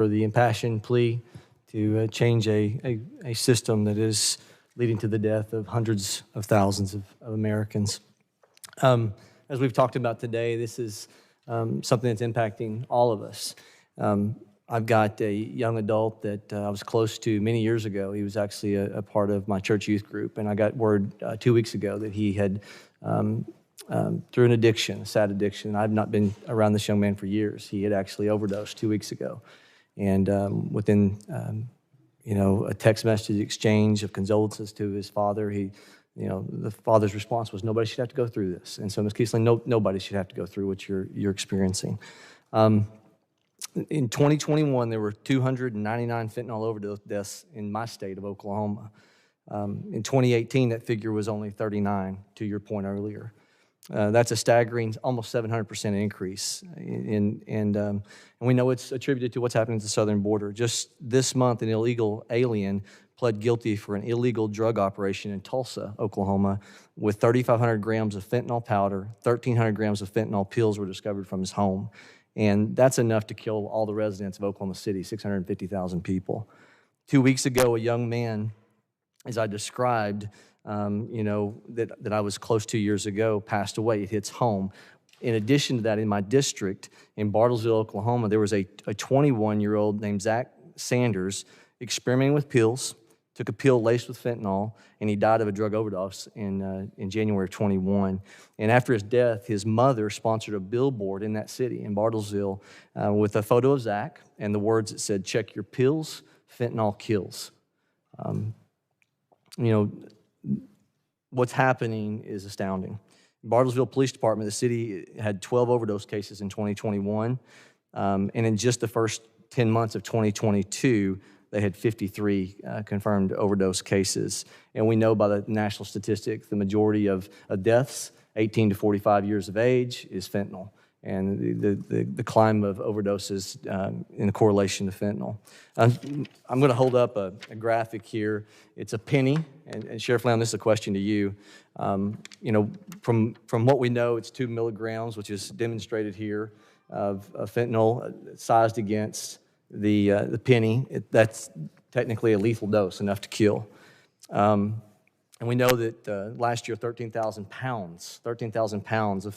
for the impassioned plea to change a system that is leading to the death of hundreds of thousands of Americans. As we've talked about today, this is something that's impacting all of us. I've got a young adult that I was close to many years ago. He was actually a part of my church youth group, and I got word 2 weeks ago that he had, through an addiction, a sad addiction. I've not been around this young man for years. He had actually overdosed 2 weeks ago. And within, a text message exchange of condolences to his father, the father's response was, "Nobody should have to go through this." And so, Ms. Kiesling, nobody should have to go through what you're experiencing. In 2021, there were 299 fentanyl overdose deaths in my state of Oklahoma. In 2018, that figure was only 39, to your point earlier. That's a staggering, almost 700% increase. And we know it's attributed to what's happening at the southern border. Just this month, an illegal alien pled guilty for an illegal drug operation in Tulsa, Oklahoma, with 3,500 grams of fentanyl powder, 1,300 grams of fentanyl pills were discovered from his home. And that's enough to kill all the residents of Oklahoma City, 650,000 people. 2 weeks ago, a young man, as I described, that I was close to years ago, passed away. It hits home. In addition to that, in my district, in Bartlesville, Oklahoma, there was a 21-year-old named Zach Sanders experimenting with pills, took a pill laced with fentanyl, and he died of a drug overdose in January of 21. And after his death, his mother sponsored a billboard in that city, in Bartlesville, with a photo of Zach and the words that said, "Check your pills, fentanyl kills." What's happening is astounding. Bartlesville Police Department, the city had 12 overdose cases in 2021, and in just the first 10 months of 2022, they had 53 confirmed overdose cases. And we know by the national statistics, the majority of deaths, 18 to 45 years of age, is fentanyl, and the climb of overdoses in correlation to fentanyl. I'm going to hold up a graphic here. It's a penny, and Sheriff Lamb, this is a question to you. From what we know, it's 2 milligrams, which is demonstrated here, of fentanyl sized against the penny. That's technically a lethal dose, enough to kill. And we know that last year, 13,000 pounds of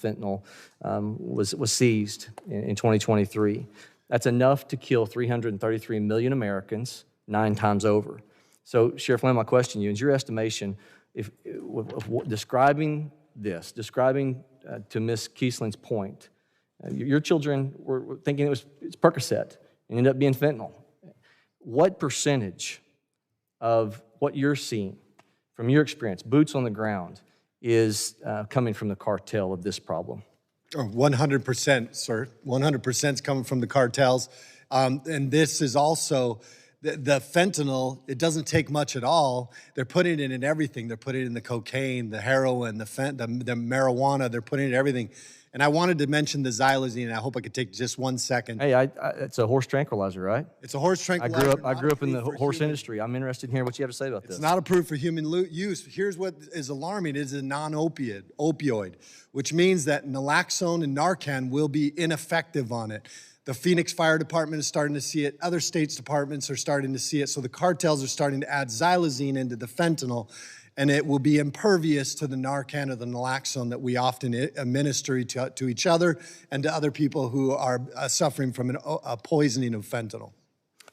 fentanyl was seized in 2023. That's enough to kill 333 million Americans 9 times over. So, Sheriff Lamb, my question to you is your estimation, describing to Ms. Kiesling's point, your children were thinking it's Percocet and ended up being fentanyl. What percentage of what you're seeing from your experience, boots on the ground, is coming from the cartel of this problem? 100%, sir. 100% is coming from the cartels. And this is also, the fentanyl, it doesn't take much at all. They're putting it in everything. They're putting it in the cocaine, the heroin, the marijuana. They're putting it in everything. And I wanted to mention the xylazine. I hope I could take just 1 second. Hey, it's a horse tranquilizer, right? It's a horse tranquilizer. I grew up in the horse industry. I'm interested in hearing what you have to say about this. It's not approved for human use. Here's what is alarming. It is a non-opioid, which means that naloxone and Narcan will be ineffective on it. The Phoenix Fire Department is starting to see it. Other states' departments are starting to see it. So the cartels are starting to add xylazine into the fentanyl, and it will be impervious to the Narcan or the naloxone that we often administer to each other and to other people who are suffering from a poisoning of fentanyl.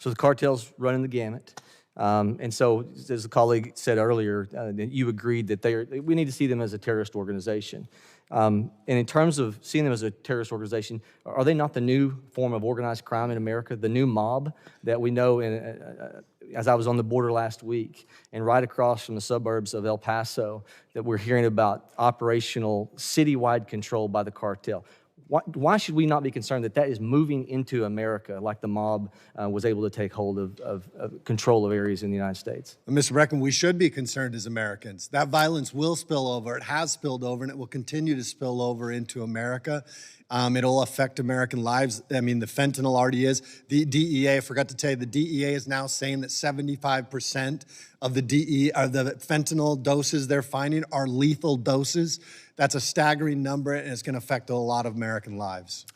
So the cartel's running the gamut. And so, as a colleague said earlier, you agreed that we need to see them as a terrorist organization. And in terms of seeing them as a terrorist organization, are they not the new form of organized crime in America, the new mob that we know as I was on the border last week, and right across from the suburbs of El Paso, that we're hearing about operational citywide control by the cartel? Why should we not be concerned that is moving into America like the mob was able to take hold of control of areas in the United States? Mr. Brecheen, we should be concerned as Americans. That violence will spill over. It has spilled over, and it will continue to spill over into America. It'll affect American lives. I mean, the fentanyl already is. The DEA, I forgot to tell you, the DEA is now saying that 75% of the fentanyl doses they're finding are lethal doses. That's a staggering number, and it's going to affect a lot of American lives.